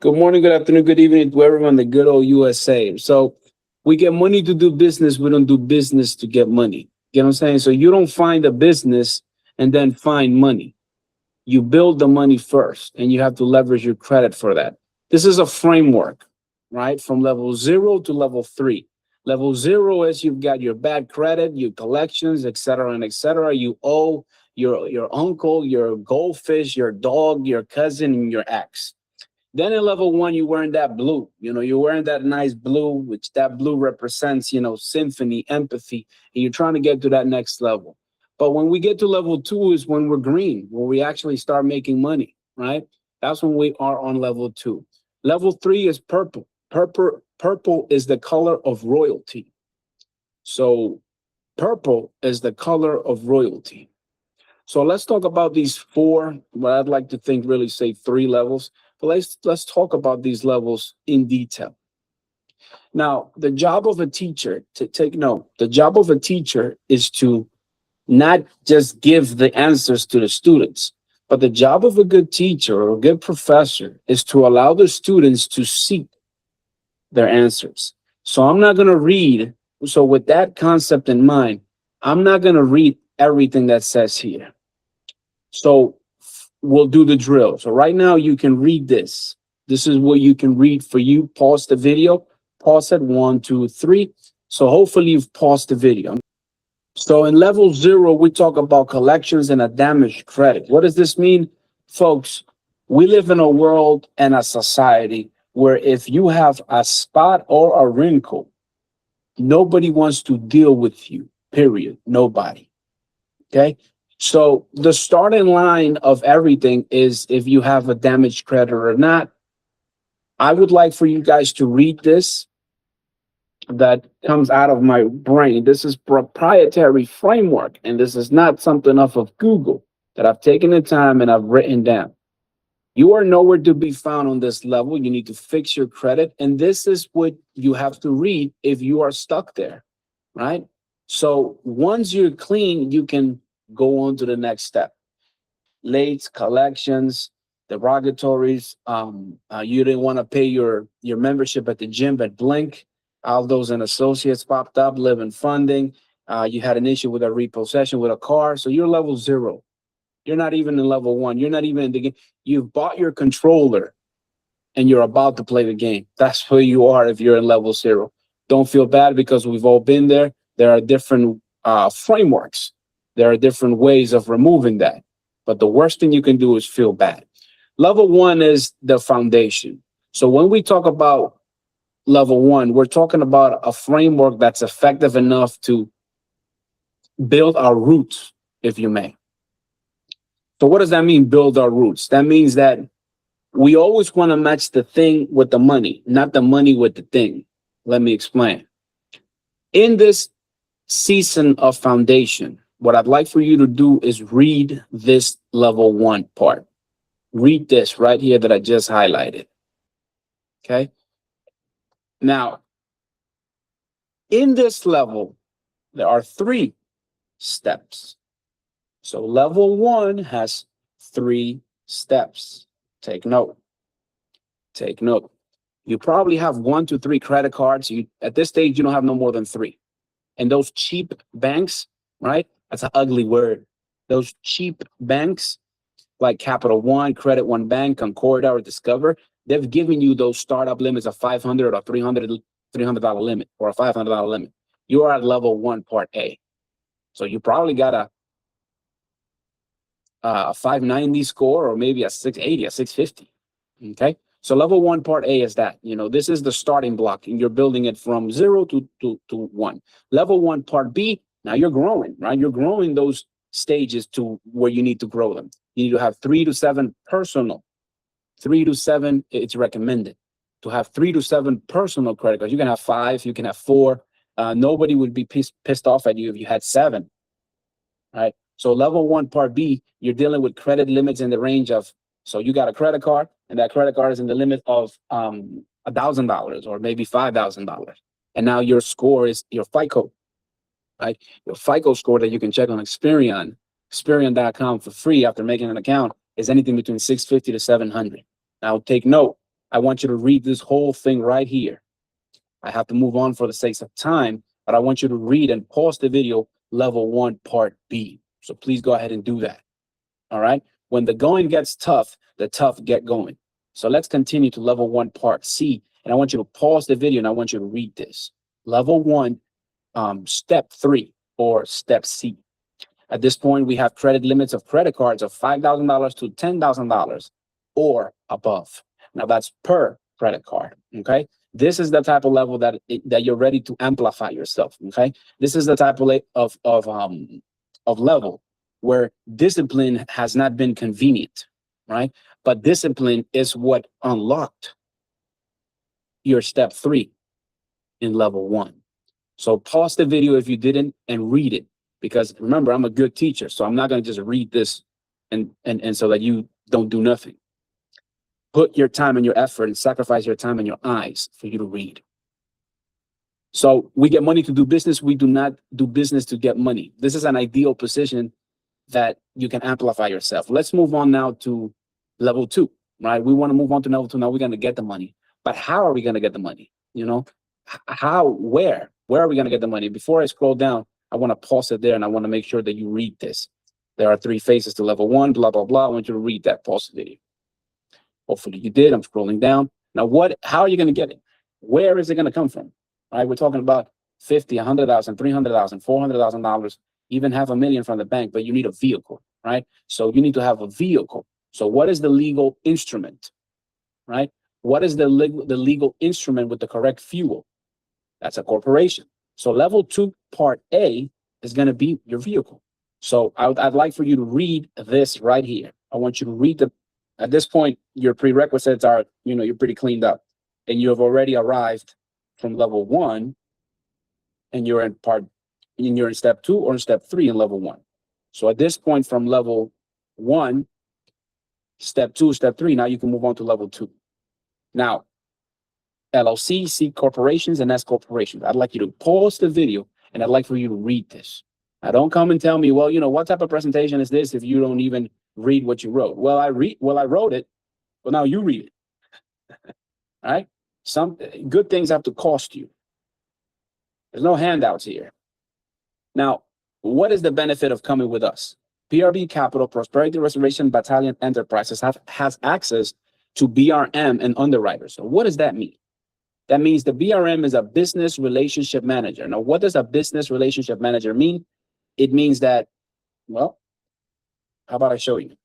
Good morning, good afternoon, good evening to everyone in the good old USA. So we get money to do business. We don't do business to get money. You know what I'm saying? So you don't find a business and then find money. You build the money first and you have to leverage your credit for that. This is a framework, right? From level 0 to level 3. Level 0 is you've got your bad credit, your collections, et cetera, and et cetera. You owe your uncle, your goldfish, your dog, your cousin, and your ex. Then in level 1, you're wearing that blue. You're wearing that nice blue, which that blue represents, symphony, empathy, and you're trying to get to that next level. But when we get to level 2 is when we're green, when we actually start making money, right? That's when we are on level 2. Level 3 is purple. Purple is the color of royalty. So purple is the color of royalty. So let's talk about these four, what I'd like to think really say 3 levels. But let's talk about these levels in detail. Now, the job of a teacher, to take note, the job of a teacher is to not just give the answers to the students, but the job of a good teacher or a good professor is to allow the students to seek their answers. So I'm not going to read. So with that concept in mind, I'm not going to read everything that says here. So we'll do the drill. So right now you can read this. This is what you can read for you. Pause the video. Pause at 1, 2, 3. So hopefully you've paused the video. So in level 0, we talk about collections and a damaged credit. What does this mean? Folks, we live in a world and a society where if you have a spot or a wrinkle, nobody wants to deal with you, period. Nobody. Okay. So the starting line of everything is if you have a damaged credit or not. I would like for you guys to read this that comes out of my brain. This is proprietary framework, and this is not something off of Google that I've taken the time and I've written down. You are nowhere to be found on this level. You need to fix your credit, and this is what you have to read if you are stuck there, right? So once you're clean, you can go on to the next step. Late collections, derogatories. You didn't want to pay your membership at the gym, but Blink, Aldos and Associates popped up, living funding. You had an issue with a repossession with a car, so you're level 0. You're not even in level 1. You're not even in the game. You've bought your controller, and you're about to play the game. That's where you are if you're in level 0. Don't feel bad because we've all been there. There are different frameworks. There are different ways of removing that. But the worst thing you can do is feel bad. Level 1 is the foundation. So when we talk about level 1, we're talking about a framework that's effective enough to build our roots, if you may. So what does that mean, build our roots? That means that we always want to match the thing with the money, not the money with the thing. Let me explain. In this season of foundation, what I'd like for you to do is read this level 1 part. Read this right here that I just highlighted. Okay. Now, in this level, there are 3 steps. So level 1 has 3 steps. Take note. Take note. You probably have 1 to 3 credit cards. At this stage, you don't have no more than 3. And those cheap banks, right? That's an ugly word. Those cheap banks like Capital One, Credit One Bank, Concordia, or Discover, they've given you those startup limits of $500 or $300 limit or a $500 limit. You are at level 1, part A. So you probably got a 590 score or maybe a 680, a 650. Okay. So level 1, part A is that, this is the starting block and you're building it from 0 to 1. Level 1, part B, now you're growing, right? You're growing those stages to where you need to grow them. You need to have 3 to 7 personal. 3 to 7, it's recommended to have 3 to 7 personal credit cards. You can have 5, you can have 4. Nobody would be pissed off at you if you had 7, right? So level 1, part B, you're dealing with credit limits in the range of, so you got a credit card and that credit card is in the limit of $1,000 or maybe $5,000. And now your score is your FICO, right? Your FICO score that you can check on Experian.com for free after making an account is anything between 650 to 700. Now take note, I want you to read this whole thing right here. I have to move on for the sake of time, but I want you to read and pause the video, level 1, part B. So please go ahead and do that. All right. When the going gets tough, the tough get going. So let's continue to level 1, part C. And I want you to pause the video and I want you to read this. Level 1, step 3, or step C. At this point, we have credit limits of credit cards of $5,000 to $10,000 or above. Now that's per credit card. Okay. This is the type of level that you're ready to amplify yourself. Okay. This is the type of level where discipline has not been convenient, right? But discipline is what unlocked your step 3 in level 1. So pause the video if you didn't and read it, because remember, I'm a good teacher, so I'm not going to just read this and so that you don't do nothing. Put your time and your effort and sacrifice your time and your eyes for you to read. So we get money to do business. We do not do business to get money. This is an ideal position that you can amplify yourself. Let's move on now to level 2, right? We want to move on to level 2. Now we're going to get the money, but how are we going to get the money? You know, where are we going to get the money? Before I scroll down, I want to pause it there and I want to make sure that you read this. There are 3 phases to level 1, blah, blah, blah. I want you to read that. Pause the video. Hopefully you did. I'm scrolling down. Now, how are you going to get it? Where is it going to come from? All right, we're talking about $50,000, $100,000, $300,000, $400,000, even $500,000 from the bank, but you need a vehicle, right? So you need to have a vehicle. So what is the legal instrument, right? What is the legal instrument with the correct fuel? That's a corporation. So level 2, part A is going to be your vehicle. So I'd like for you to read this right here. I want you to read at this point, your prerequisites are, you're pretty cleaned up and you have already arrived from level 1 and you're in step 2 or in step 3 in level 1. So at this point from level 1, step 2, step 3, now you can move on to level 2. Now, LLC, C corporations, and S corporations. I'd like you to pause the video and I'd like for you to read this. Now don't come and tell me, well, what type of presentation is this if you don't even read what you wrote? Well, I wrote it, but now you read it. All right? Some good things have to cost you. There's no handouts here. Now, what is the benefit of coming with us? PRBE Capital, Prosperity Restoration Battalion Enterprises has access to BRM and underwriters. So what does that mean? That means the BRM is a business relationship manager. Now, what does a business relationship manager mean? It means that, well, how about I show you?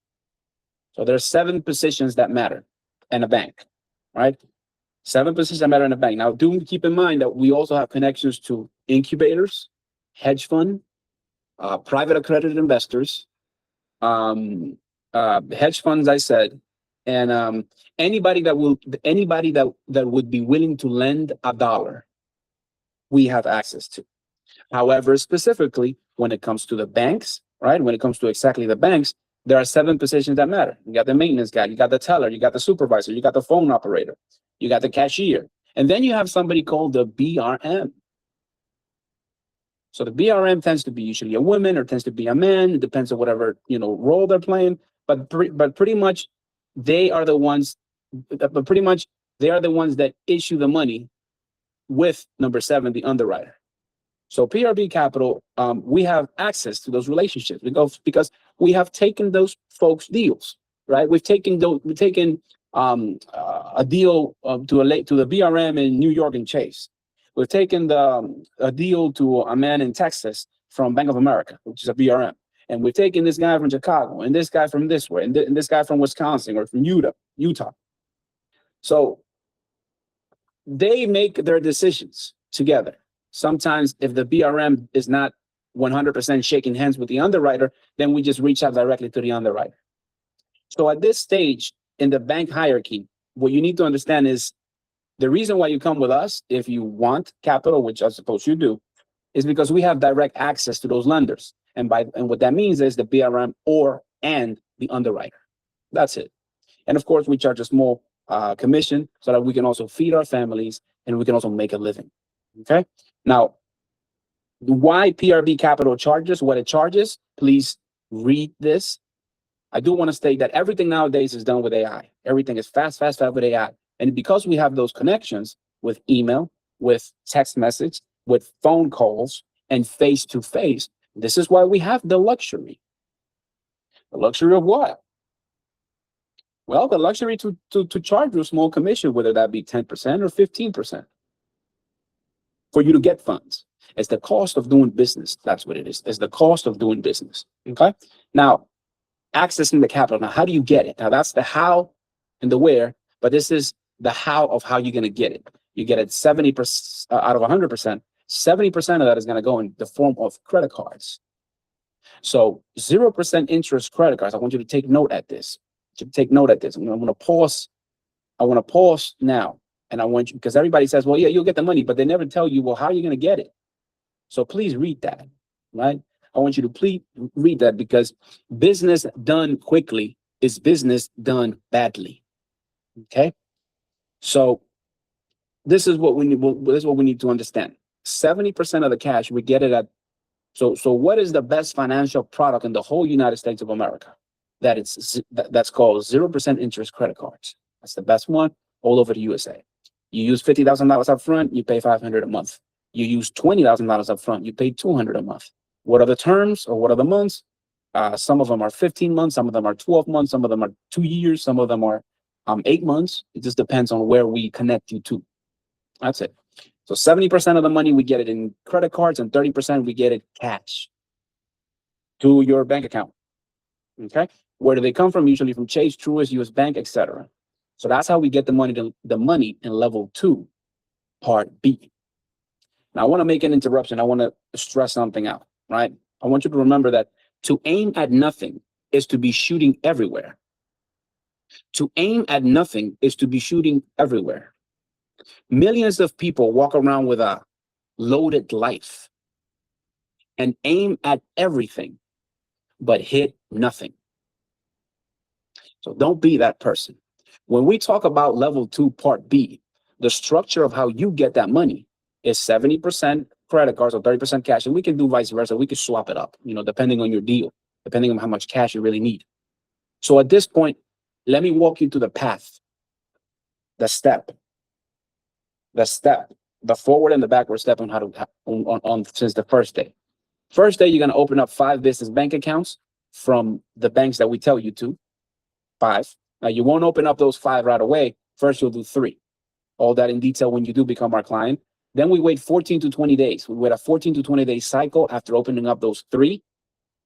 So there's 7 positions that matter in a bank, right? 7 positions that matter in a bank. Now, do keep in mind that we also have connections to incubators, hedge fund, private accredited investors, hedge funds, I said, and anybody that would be willing to lend $1, we have access to. However, specifically when it comes to the banks, right? When it comes to exactly the banks, there are 7 positions that matter. You got the maintenance guy, you got the teller, you got the supervisor, you got the phone operator, you got the cashier, and then you have somebody called the BRM. So the BRM tends to be usually a woman or tends to be a man. It depends on whatever role they're playing. But pretty much they are the ones. But pretty much they are the ones that issue the money with number 7, the underwriter. So PRBE Capital, we have access to those relationships because we have taken those folks' deals, right? We've taken a deal to the BRM in New York and Chase. We've taken a deal to a man in Texas from Bank of America, which is a BRM. And we've taken this guy from Chicago and this guy from this way and this guy from Wisconsin or from Utah. So they make their decisions together. Sometimes if the BRM is not 100% shaking hands with the underwriter, then we just reach out directly to the underwriter. So at this stage in the bank hierarchy, what you need to understand is the reason why you come with us, if you want capital, which I suppose you do, is because we have direct access to those lenders. And what that means is the BRM and the underwriter. That's it. And of course, we charge a small commission so that we can also feed our families and we can also make a living. Okay. Now, why PRBE Capital charges what it charges? Please read this. I do want to state that everything nowadays is done with AI. Everything is fast with AI. And because we have those connections with email, with text message, with phone calls, and face to face, this is why we have the luxury. The luxury of what? Well, the luxury to charge you a small commission, whether that be 10% or 15%, for you to get funds. It's the cost of doing business. That's what it is. It's the cost of doing business. Okay. Now, accessing the capital. Now, how do you get it? Now, that's the how and the where, but this is the how of how you're going to get it. You get it 70% out of 100%. 70% of that is going to go in the form of credit cards. So 0% interest credit cards. I want you to take note at this. Take note at this. I'm going to pause. I want to pause now. And I want you, because everybody says, well, yeah, you'll get the money, but they never tell you, well, how are you going to get it? So please read that, right? I want you to please read that, because business done quickly is business done badly. Okay. So this is what we need. This is what we need to understand. 70% of the cash, we get it at. So what is the best financial product in the whole United States of America? That's called 0% interest credit cards. That's the best one all over the USA. You use $50,000 up front, you pay $500 a month. You use $20,000 up front, you pay $200 a month. What are the terms, or what are the months? Some of them are 15 months, some of them are 12 months, some of them are 2 years, some of them are 8 months. It just depends on where we connect you to. That's it. So 70% of the money, we get it in credit cards, and 30% we get it cash to your bank account. Okay. Where do they come from? Usually from Chase, Truist, US Bank, etc. So that's how we get the money in level 2, part B. Now I want to make an interruption. I want to stress something out, right? I want you to remember that to aim at nothing is to be shooting everywhere. To aim at nothing is to be shooting everywhere. Millions of people walk around with a loaded life and aim at everything, but hit nothing. So don't be that person. When we talk about level 2, part B, the structure of how you get that money is 70% credit cards or 30% cash. And we can do vice versa. We can swap it up, depending on your deal, depending on how much cash you really need. So at this point, let me walk you through the path, the step, the forward and the backward step on how to, since the first day. First day, you're going to open up 5 business bank accounts from the banks that we tell you to. 5. Now, you won't open up those 5 right away. First, you'll do 3. All that in detail when you do become our client. Then we wait 14 to 20 days. We wait a 14 to 20 day cycle after opening up those 3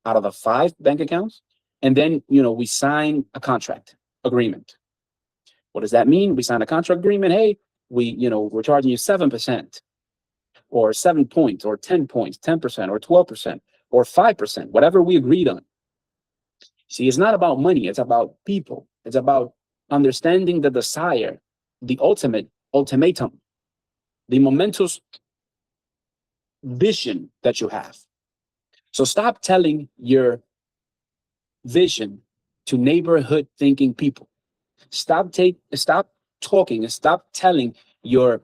out of the 5 bank accounts. And then, we sign a contract agreement. What does that mean? We sign a contract agreement. Hey, we're charging you 7% or 7 points or 10 points, 10% or 12% or 5%, whatever we agreed on. See, it's not about money. It's about people. It's about understanding the desire, the ultimatum, the momentous vision that you have. So stop telling your vision to neighborhood thinking people. Stop talking and stop telling your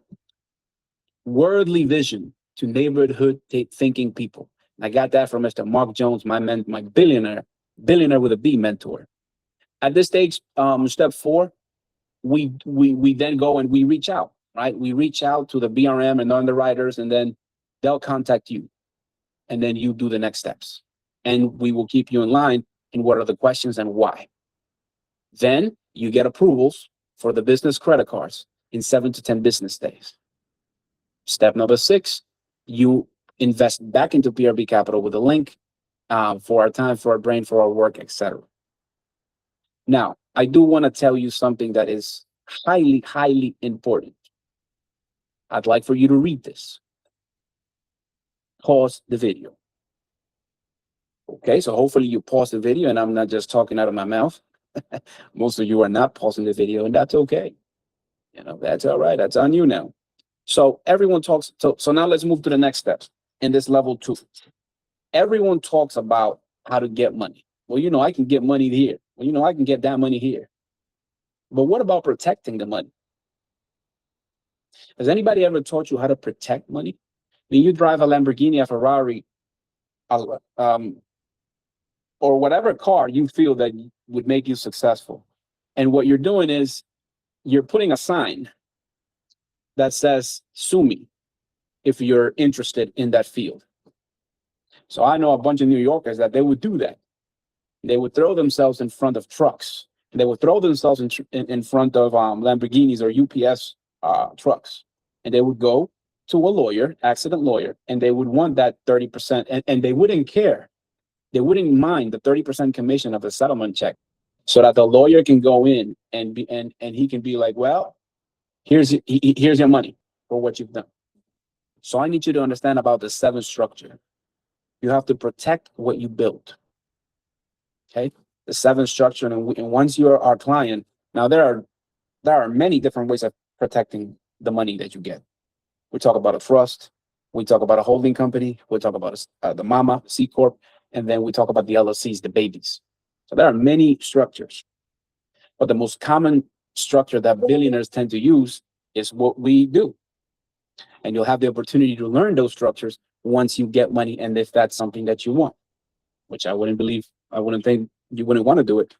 worldly vision to neighborhood thinking people. I got that from Mr. Mark Jones, my billionaire with a B mentor. At this stage, step 4, we then go and we reach out, right? We reach out to the BRM and underwriters, and then they'll contact you, and then you do the next steps, and we will keep you in line in what are the questions and why. Then you get approvals for the business credit cards in 7 to 10 business days. Step number 6, you invest back into PRB Capital with a link for our time, for our brain, for our work, etc. Now, I do want to tell you something that is highly, highly important. I'd like for you to read this. Pause the video. Okay, so hopefully you pause the video and I'm not just talking out of my mouth. Most of you are not pausing the video, and that's okay. That's all right. That's on you now. So everyone talks. So now let's move to the next steps in this level 2. Everyone talks about how to get money. Well, I can get money here. Well, I can get that money here. But what about protecting the money? Has anybody ever taught you how to protect money? I mean, you drive a Lamborghini, a Ferrari, or whatever car you feel that would make you successful. And what you're doing is you're putting a sign that says, sue me if you're interested in that field. So I know a bunch of New Yorkers that they would do that. They would throw themselves in front of trucks. They would throw themselves in front of Lamborghinis or UPS trucks. And they would go to a lawyer, accident lawyer, and they would want that 30%. And they wouldn't care. They wouldn't mind the 30% commission of the settlement check, so that the lawyer can go in and he can be like, well, here's your money for what you've done. So I need you to understand about the 7 structure. You have to protect what you built. Okay, the 7 structure, and once you're our client, now there are many different ways of protecting the money that you get. We talk about a trust, we talk about a holding company, we talk about the mama, C corp, and then we talk about the LLCs, the babies. So there are many structures, but the most common structure that billionaires tend to use is what we do. And you'll have the opportunity to learn those structures once you get money, and if that's something that you want, which I wouldn't think you wouldn't want to do it,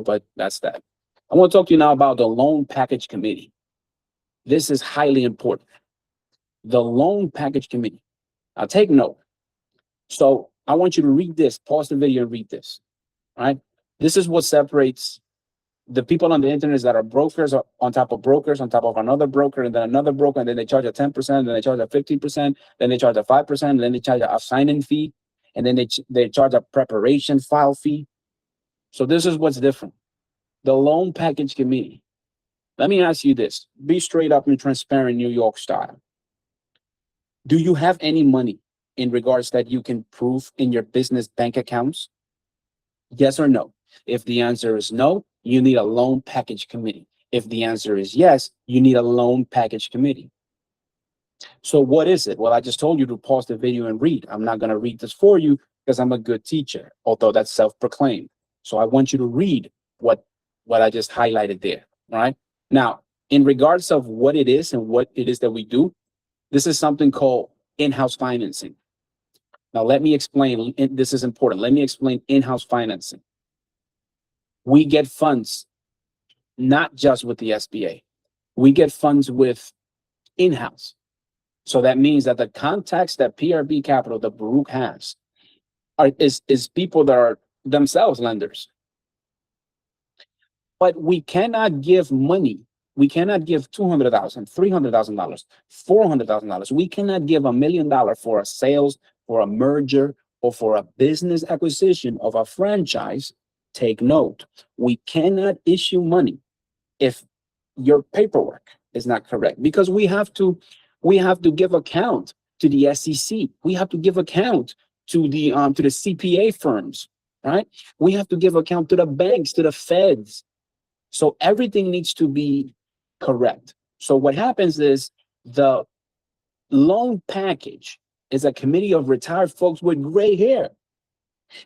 but that's that. I want to talk to you now about the loan package committee. This is highly important. The loan package committee. Now take note. So I want you to read this, pause the video and read this. All right. This is what separates the people on the internet that are brokers on top of brokers, on top of another broker, and then another broker, and then they charge a 10%, then they charge a 15%, then they charge a 5%, then they charge a sign-in fee, and then they charge a preparation file fee. So this is what's different. The loan package committee. Let me ask you this. Be straight up and transparent, New York style. Do you have any money in regards that you can prove in your business bank accounts? Yes or no? If the answer is no, you need a loan package committee. If the answer is yes, you need a loan package committee. So what is it? Well, I just told you to pause the video and read. I'm not going to read this for you because I'm a good teacher, although that's self-proclaimed. So I want you to read what I just highlighted there. All right. Now, in regards of what it is and what it is that we do, this is something called in-house financing. Now, let me explain. This is important. Let me explain in-house financing. We get funds not just with the SBA. We get funds with in-house. So that means that the contacts that PRBE Capital, the Baruch has, is people that are themselves lenders. But we cannot give money. We cannot give $200,000, $300,000, $400,000. We cannot give $1 million for a sales, for a merger, or for a business acquisition of a franchise. Take note. We cannot issue money if your paperwork is not correct, because we have to give account to the SEC. We have to give account to the CPA firms, right? We have to give account to the banks, to the feds. So everything needs to be correct. So what happens is the loan package is a committee of retired folks with gray hair.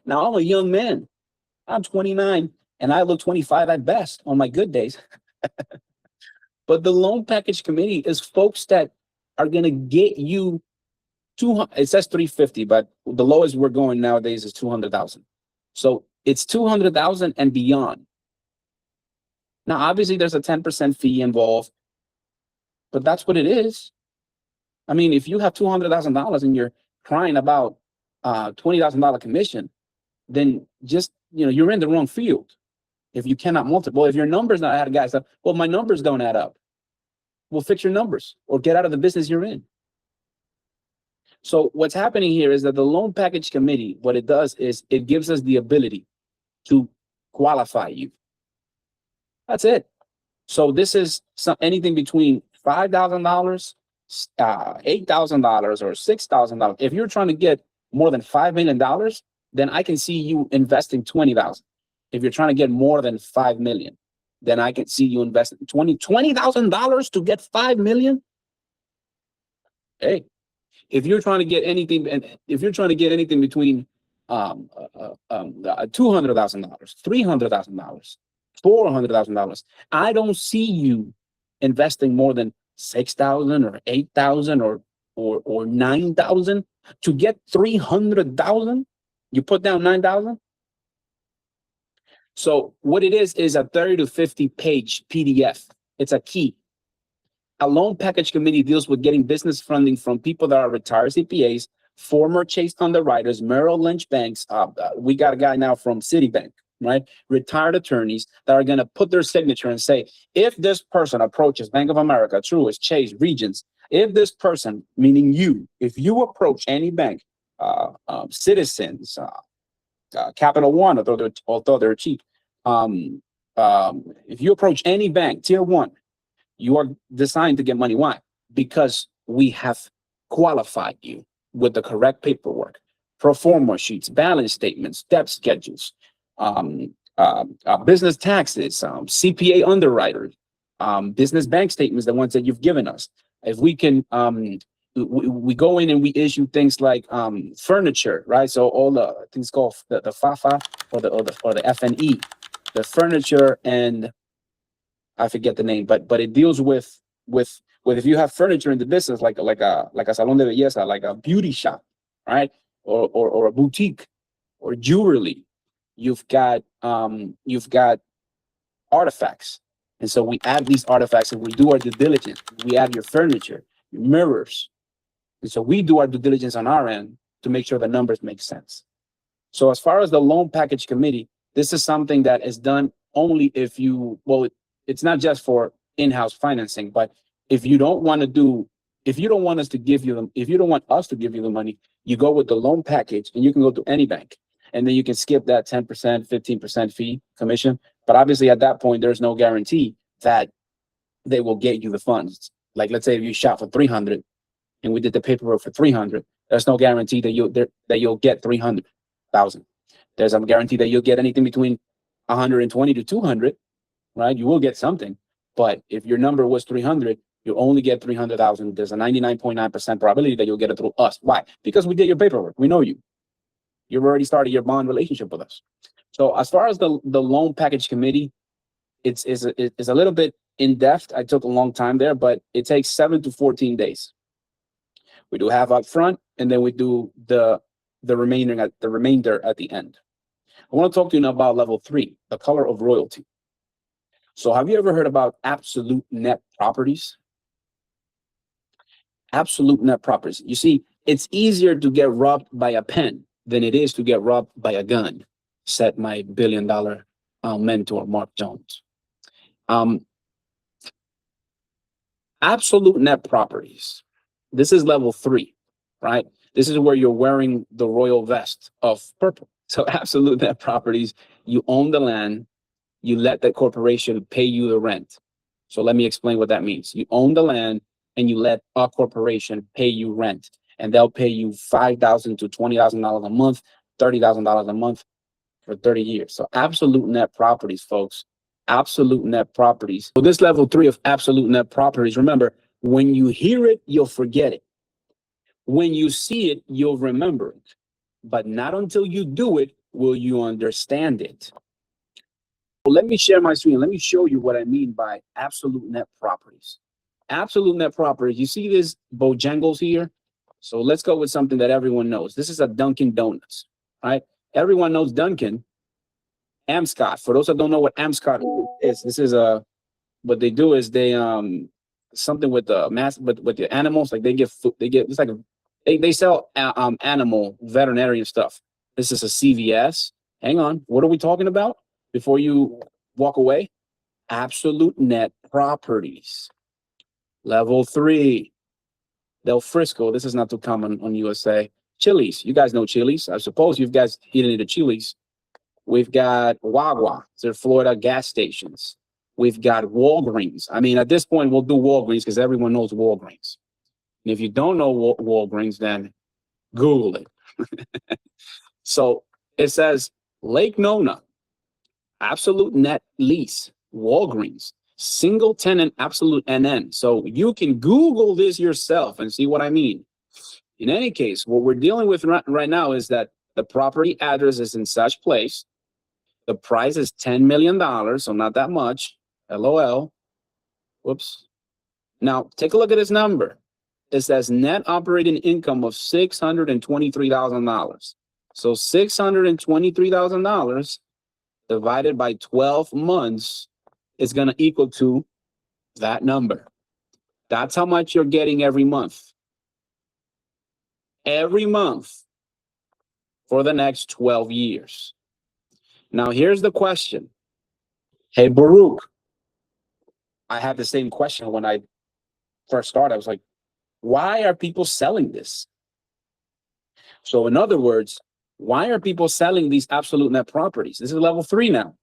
Now, I'm a young man. I'm 29 and I look 25 at best on my good days. But the loan package committee is folks that are going to get you 200. It says 350, but the lowest we're going nowadays is 200,000. So it's 200,000 and beyond. Now, obviously, there's a 10% fee involved, but that's what it is. I mean, if you have $200,000 and you're crying about $20,000 commission, then just, you're in the wrong field. If you cannot multiply, if your numbers not add, guys, well, my numbers don't add up. Well, fix your numbers or get out of the business you're in. So what's happening here is that the loan package committee, what it does is it gives us the ability to qualify you. That's it. So this is anything between $5,000, $8,000, or $6,000. If you're trying to get more than $5 million, then I can see you investing $20,000. If you're trying to get more than $5 million, then I can see you investing $20,000 to get $5 million. Hey, if you're trying to get anything, and if you're trying to get anything between $200,000, $300,000, $400,000, I don't see you investing more than $6,000 or $8,000 or $9,000 to get $300,000. You put down $9,000. So what it is a 30 to 50 page PDF It's a key. A loan package committee deals with getting business funding from people that are retired CPAs, former Chase underwriters, Merrill Lynch banks. We got a guy now from Citibank, right? Retired attorneys that are going to put their signature and say, if this person approaches Bank of America, Truist, Chase, Regions, if this person, meaning you, if you approach any bank, Citizens, Capital One, although they're cheap, if you approach any bank, tier one, you are designed to get money. Why? Because we have qualified you with the correct paperwork, pro forma sheets, balance statements, debt schedules, business taxes, CPA underwriters, business bank statements, the ones that you've given us. If we can, we go in and we issue things like furniture, right? So all the things called the FAFA or the FNE, the furniture and I forget the name, but it deals with if you have furniture in the business, like a salon de belleza, like a beauty shop, right, or a boutique, or jewelry, you've got artifacts, and so we add these artifacts and we do our due diligence. We add your furniture, your mirrors, and so we do our due diligence on our end to make sure the numbers make sense. So as far as the loan package committee, this is something that is done only if you, well, it's not just for in-house financing, but if you don't want us to give you the money, you go with the loan package and you can go to any bank and then you can skip that 10%, 15% fee commission. But obviously at that point, there's no guarantee that they will get you the funds. Like, let's say if you shot for 300 and we did the paperwork for 300, there's no guarantee that you'll get 300,000. There's a guarantee that you'll get anything between 120 to 200. Right? You will get something, but if your number was 300, you only get 300,000. There's a 99.9% probability that you'll get it through us. Why? Because we did your paperwork. We know you. You've already started your bond relationship with us. So as far as the loan package committee, it's a little bit in depth. I took a long time there, but it takes 7 to 14 days. We do half up front, and then we do the remainder at the end. I want to talk to you now about level 3, the color of royalty. So have you ever heard about absolute net properties? Absolute net properties. You see, it's easier to get robbed by a pen than it is to get robbed by a gun, said my billion-dollar mentor, Mark Jones. Absolute net properties. This is level 3, right? This is where you're wearing the royal vest of purple. So absolute net properties, you own the land, you let that corporation pay you the rent. So let me explain what that means. You own the land and you let a corporation pay you rent, and they'll pay you $5,000 to $20,000 a month, $30,000 a month for 30 years. So absolute net properties, folks, absolute net properties. So this level 3 of absolute net properties, remember, when you hear it, you'll forget it. When you see it, you'll remember it, but not until you do it will you understand it. Let me share my screen. Let me show you what I mean by absolute net properties. Absolute net properties. You see these Bojangles here? So let's go with something that everyone knows. This is a Dunkin' Donuts, right? Everyone knows Dunkin'. Amscot. For those that don't know what Amscot is, this is what they do is they something with the with the animals. Like they get food. It's like they sell animal veterinarian stuff. This is a CVS. Hang on. What are we talking about? Before you walk away, absolute net properties. Level 3, Del Frisco. This is not too common on USA. Chili's. You guys know Chili's. I suppose you guys eaten at the Chili's. We've got Wawa. They're Florida gas stations. We've got Walgreens. I mean, at this point, we'll do Walgreens because everyone knows Walgreens. And if you don't know Walgreens, then Google it. So it says Lake Nona. Absolute net lease, Walgreens, single tenant, absolute NN. So you can Google this yourself and see what I mean. In any case, what we're dealing with right now is that the property address is in such place. The price is $10 million, so not that much. LOL. Whoops. Now, take a look at this number. It says net operating income of $623,000. So $623,000 divided by 12 months is going to equal to That number. That's how much you're getting every month. Every month for the next 12 years. Now, here's the question. Hey, Baruch, I had the same question when I first started. I was like, why are people selling this? So in other words, why are people selling these absolute net properties? This is level 3 now.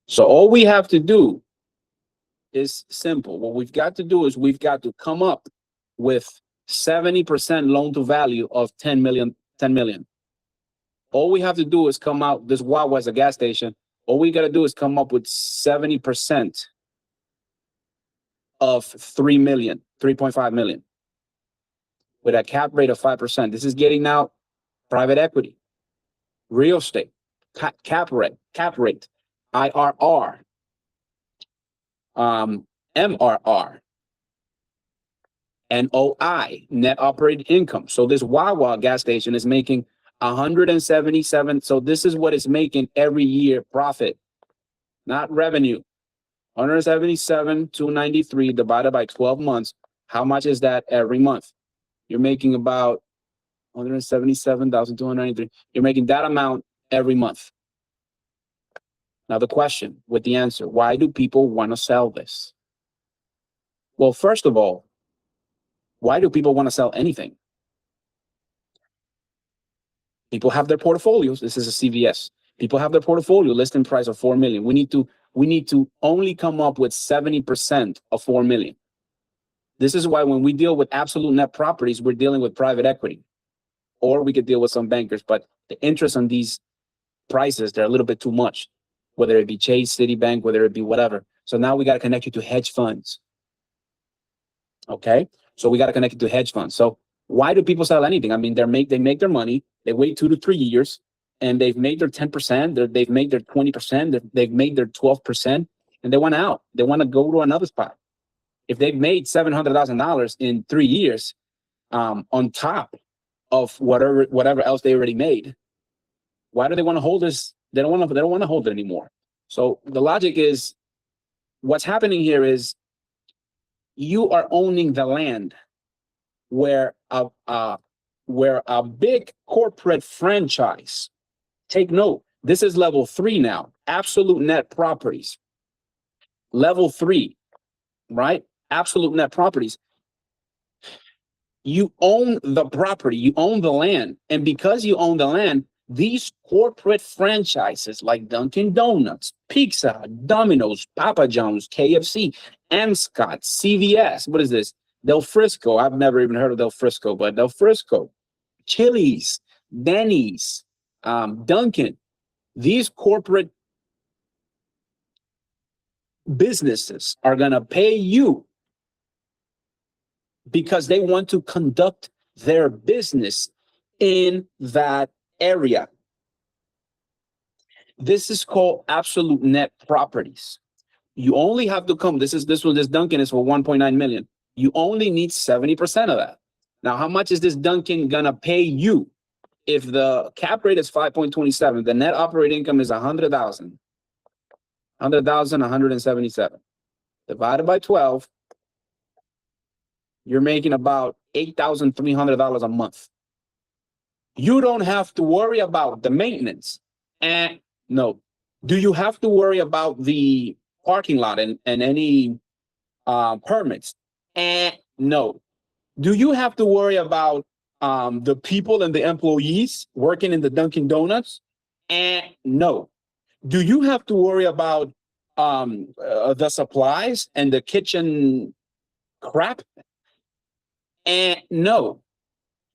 So all we have to do is simple. What we've got to do is we've got to come up with 70% loan to value of 10 million. All we have to do is come out, this Wawa is a gas station. All we got to do is come up with 70% of 3 million, 3.5 million with a cap rate of 5%. This is getting out private equity, real estate, cap rate, IRR, MRR, NOI, net operating income. So this Wawa gas station is making 177. So this is what it's making every year profit, not revenue. 177,293 divided by 12 months. How much is that every month? You're making about 177,293. You're making that amount every month. Now the question with the answer, why do people want to sell this? Well, first of all, why do people want to sell anything? People have their portfolios. This is a CVS. People have their portfolio listing price of 4 million. We need to only come up with 70% of 4 million. This is why when we deal with absolute net properties, we're dealing with private equity, or we could deal with some bankers, but the interest on these prices, they're a little bit too much, whether it be Chase, Citibank, whether it be whatever. So now we got to connect you to hedge funds. Okay. So we got to connect it to hedge funds. So why do people sell anything? I mean, they make their money, they wait 2 to 3 years, and they've made their 10%, they've made their 20%, they've made their 12%, and they want out. They want to go to another spot. If they've made $700,000 in 3 years, on top of whatever else they already made, why do they want to hold this? They don't want to hold it anymore. So the logic is, what's happening here is you are owning the land where a big corporate franchise, take note, this is level 3 now, absolute net properties. Level 3, right? Absolute net properties. You own the property, you own the land. And because you own the land, these corporate franchises like Dunkin' Donuts, Pizza, Domino's, Papa John's, KFC, Scott, CVS, what is this? Del Frisco. I've never even heard of Del Frisco, but Del Frisco, Chili's, Denny's, Dunkin', these corporate businesses are going to pay you because they want to conduct their business in that area. This is called absolute net properties. You only have to come, this Dunkin' is for 1.9 million. You only need 70% of that. Now, how much is this Dunkin' gonna pay you? If the cap rate is 5.27, the net operating income is 100,000. 177 divided by 12, you're making about $8,300 a month. You don't have to worry about the maintenance. And no, do you have to worry about the parking lot and any permits? And no. Do you have to worry about the people and the employees working in the Dunkin' Donuts? And no. Do you have to worry about the supplies and the kitchen crap? And no.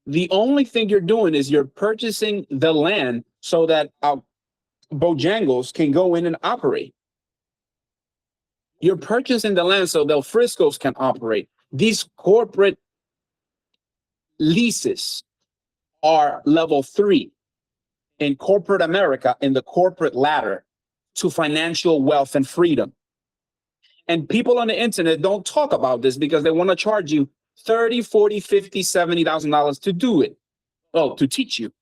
The only thing you're doing is you're purchasing the land so that Bojangles can go in and operate. You're purchasing the land so Del Frisco's can operate. These corporate leases are level 3 in corporate America, in the corporate ladder to financial wealth and freedom. And people on the internet don't talk about this because they want to charge you $30, $40, $50, $70,000 to do it. Oh, to teach you,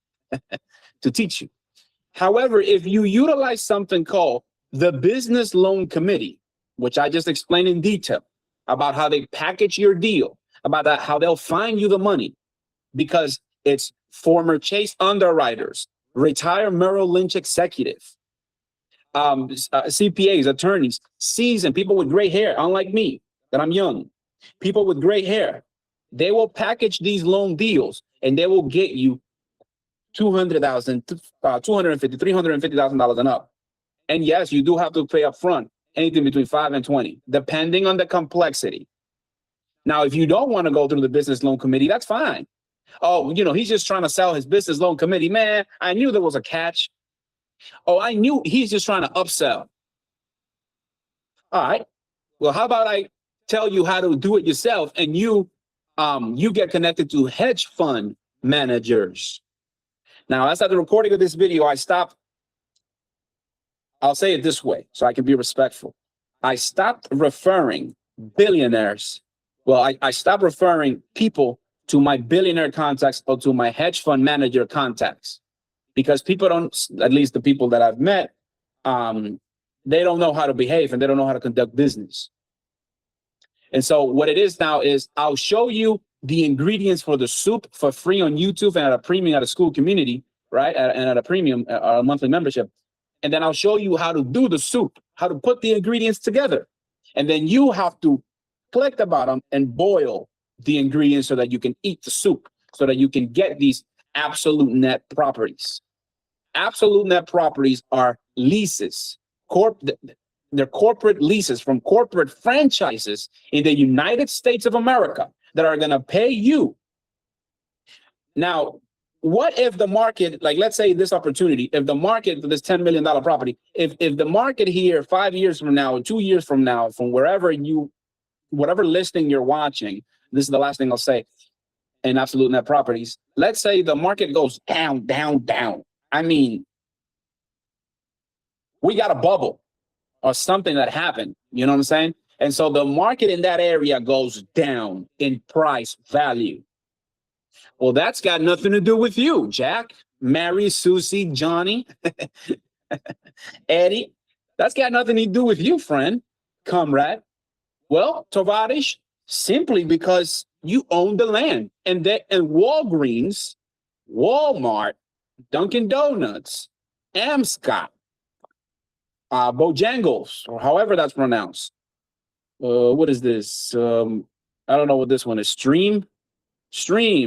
to teach you. However, if you utilize something called the Business Loan Committee, which I just explained in detail about how they package your deal, about that, how they'll find you the money, because it's former Chase underwriters, retired Merrill Lynch executive, CPAs, attorneys, seasoned people with gray hair, unlike me, that I'm young. People with gray hair, they will package these loan deals and they will get you $200,000, $250,000, $350,000 and up. And yes, you do have to pay up front, anything between 5 and 20, depending on the complexity. Now, if you don't want to go through the business loan committee, that's fine. Oh, he's just trying to sell his business loan committee. Man, I knew there was a catch. Oh, I knew he's just trying to upsell. All right. Well, how about I tell you how to do it yourself, and you get connected to hedge fund managers. Now, as at the recording of this video, I'll say it this way so I can be respectful. I stopped referring billionaires. Well, I stopped referring people to my billionaire contacts or to my hedge fund manager contacts, because people don't, at least the people that I've met, they don't know how to behave and they don't know how to conduct business. And so what it is now is I'll show you the ingredients for the soup for free on YouTube and at a premium at a school community, right? And at a premium, a monthly membership. And then I'll show you how to do the soup, how to put the ingredients together. And then you have to click the bottom and boil the ingredients so that you can eat the soup, so that you can get these absolute net properties. Absolute net properties are leases, they're corporate leases from corporate franchises in the United States of America that are going to pay you. Now, what if the market, like let's say this opportunity, if the market for this $10 million property, if the market here 5 years from now, 2 years from now, from whatever listing you're watching, this is the last thing I'll say in absolute net properties. Let's say the market goes down, down, down. I mean, we got a bubble or something that happened, you know what I'm saying? And so the market in that area goes down in price value. Well, that's got nothing to do with you, Jack, Mary, Susie, Johnny, Eddie. That's got nothing to do with you, friend, comrade. Well, Tovarish, simply because you own the land. And Walgreens, Walmart, Dunkin' Donuts, Amscot, Bojangles, or however that's pronounced. What is this? I don't know what this one is. Stream,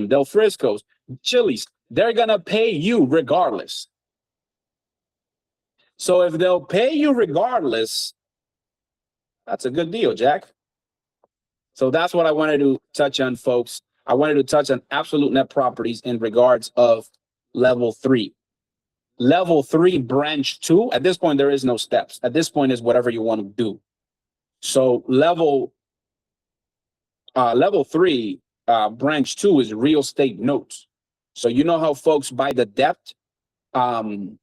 Del Frisco's, Chili's. They're going to pay you regardless. So if they'll pay you regardless, that's a good deal, Jack. So that's what I wanted to touch on, folks. I wanted to touch on absolute net properties in regards of level 3. Level 3, branch 2. At this point, there is no steps. At this point is whatever you want to do. So level 3, branch 2 is real estate notes. So you know how folks buy the debt of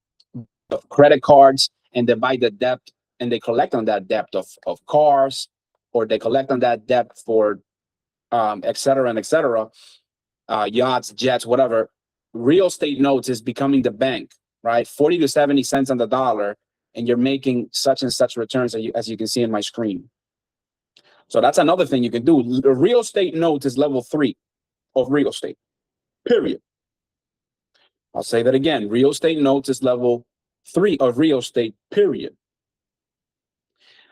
credit cards, and they buy the debt and they collect on that debt of cars, or they collect on that debt for et cetera and et cetera, yachts, jets, whatever. Real estate notes is becoming the bank, right? 40 to 70 cents on the dollar, and you're making such and such returns as you can see in my screen. So that's another thing you can do. The real estate note is level 3 of real estate, period. I'll say that again. Real estate notes is level 3 of real estate, period.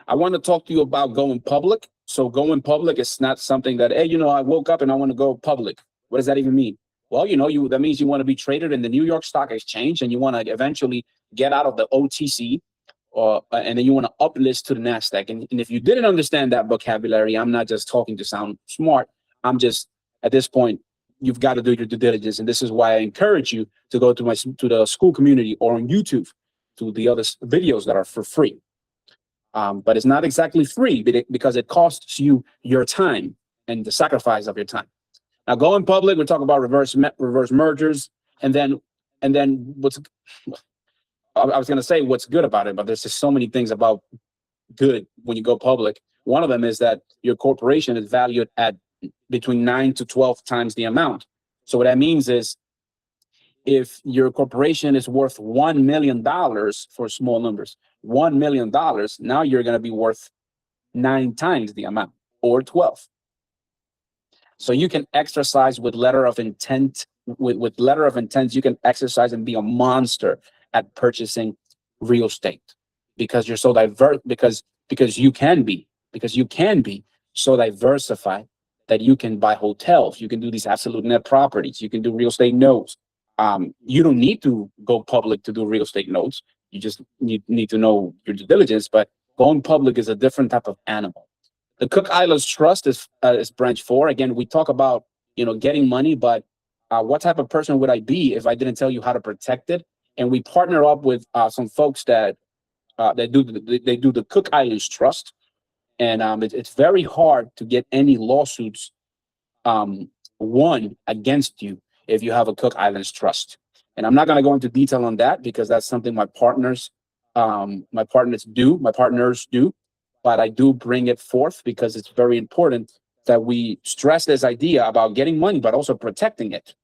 I want to talk to you about going public. So going public is not something that, hey, I woke up and I want to go public. What does that even mean? Well, that means you want to be traded in the New York Stock Exchange, and you want to eventually get out of the OTC, and then you want to uplist to the NASDAQ. And if you didn't understand that vocabulary, I'm not just talking to sound smart. I'm just, at this point, you've got to do your due diligence. And this is why I encourage you to go to the school community or on YouTube to the other videos that are for free. But it's not exactly free because it costs you your time and the sacrifice of your time. Now, going public, we're talking about reverse mergers, and then what's I was going to say what's good about it, but there's just so many things about good when you go public. One of them is that your corporation is valued at between 9 to 12 times the amount. So what that means is, if your corporation is worth $1 million, for small numbers, $1 million, now you're going to be worth 9 times the amount, or 12. So you can exercise with letter of intent. With letter of intent, you can exercise and be a monster at purchasing real estate, because you're so diverse. Because you can be so diversified that you can buy hotels, you can do these absolute net properties, you can do real estate notes. You don't need to go public to do real estate notes. You just need to know your due diligence. But going public is a different type of animal. The Cook Islands Trust is branch 4. Again, we talk about, getting money, but what type of person would I be if I didn't tell you how to protect it? And we partner up with some folks that they do the Cook Islands Trust, and it's very hard to get any lawsuits won against you if you have a Cook Islands Trust. And I'm not going to go into detail on that because that's something my partners do, but I do bring it forth because it's very important that we stress this idea about getting money, but also protecting it.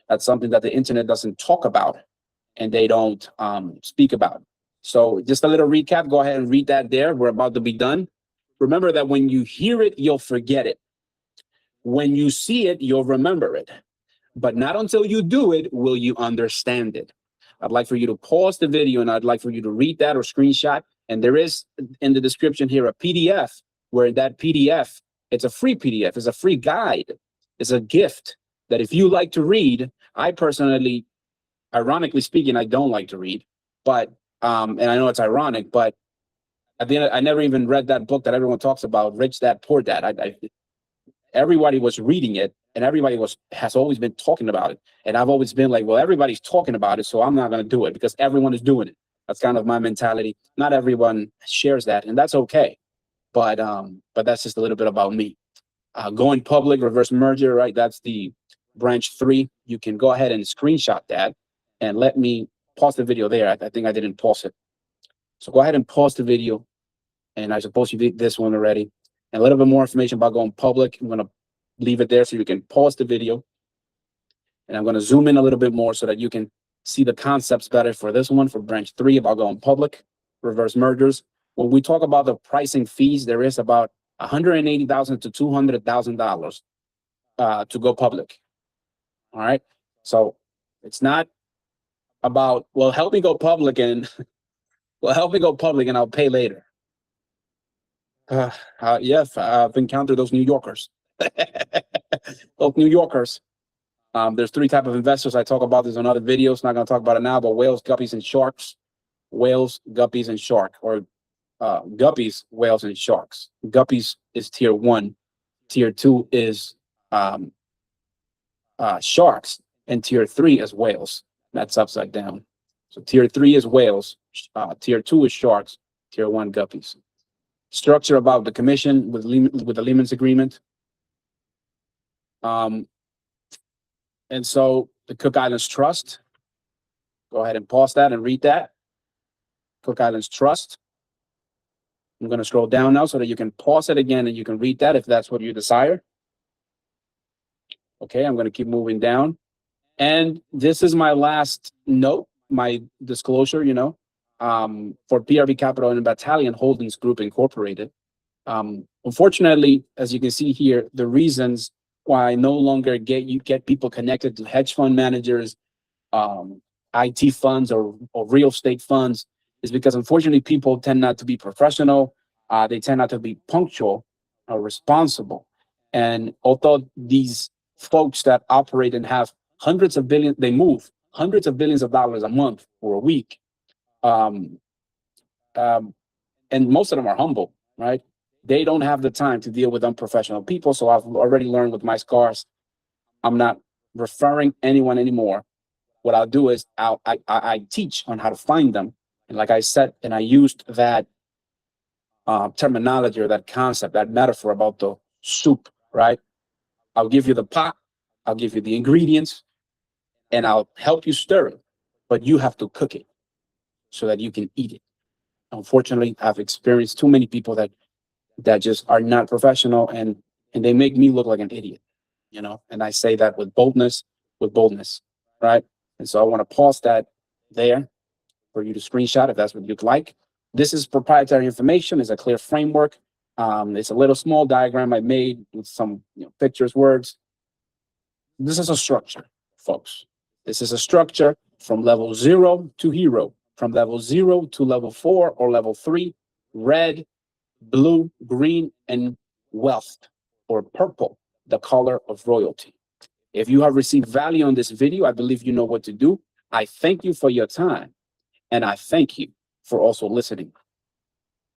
That's something that the internet doesn't talk about and they don't speak about. So just a little recap, go ahead and read that there. We're about to be done. Remember that when you hear it, you'll forget it. When you see it, you'll remember it. But not until you do it will you understand it. I'd like for you to pause the video and I'd like for you to read that or screenshot. And there is in the description here a PDF, where that PDF, it's a free PDF, it's a free guide, it's a gift that if you like to read. I personally, ironically speaking, I don't like to read, but and I know it's ironic, but at the end, I never even read that book that everyone talks about, Rich Dad, Poor Dad. Everybody was reading it and everybody has always been talking about it. And I've always been like, well, everybody's talking about it, so I'm not going to do it because everyone is doing it. That's kind of my mentality. Not everyone shares that, and that's okay. But that's just a little bit about me. Going public, reverse merger, right? That's the branch 3. You can go ahead and screenshot that and let me pause the video there. I think I didn't pause it. So go ahead and pause the video. And I suppose you did this one already. And a little bit more information about going public. I'm going to leave it there so you can pause the video. And I'm going to zoom in a little bit more so that you can see the concepts better for this one, for branch 3, about going public, reverse mergers. When we talk about the pricing fees, there is about $180,000 to $200,000 to go public. All right. So it's not about, well, help me go public and I'll pay later. Yes, I've encountered those New Yorkers. Those New Yorkers. There's 3 types of investors. I talk about this in other videos. Not going to talk about it now, but whales, guppies, and sharks. Whales, guppies, and shark, or guppies, whales, and sharks. Guppies is tier 1. Tier 2 is sharks, and tier 3 is whales. That's upside down. So tier 3 is whales. Tier 2 is sharks. Tier 1 guppies. Structure about the commission with the Lehman's agreement. And so the Cook Islands Trust, go ahead and pause that and read that. Cook Islands Trust. I'm going to scroll down now so that you can pause it again and you can read that if that's what you desire. Okay, I'm going to keep moving down. And this is my last note, my disclosure, for PRBE Capital and Battalion Holdings Group Incorporated. Unfortunately, as you can see here, the reasons why I no longer get people connected to hedge fund managers, IT funds, or real estate funds is because unfortunately people tend not to be professional. They tend not to be punctual or responsible. And although these folks that operate and have they move hundreds of billions of dollars a month or a week. And most of them are humble, right? They don't have the time to deal with unprofessional people. So I've already learned with my scars, I'm not referring anyone anymore. What I'll do is I teach on how to find them. And like I said, and I used that terminology or that concept, that metaphor about the soup, right? I'll give you the pot, I'll give you the ingredients, and I'll help you stir it, but you have to cook it so that you can eat it. Unfortunately, I've experienced too many people that just are not professional, and they make me look like an idiot, and I say that with boldness, right? And so I want to pause that there for you to screenshot if that's what you'd like. This is proprietary information, is a clear framework. It's a little small diagram I made with some pictures, words. This is a structure, folks. This is a structure from level 0 to hero, from level 0 to level 4 or level 3, red, blue, green, and wealth, or purple, the color of royalty. If you have received value on this video, I believe you know what to do. I thank you for your time, and I thank you for also listening.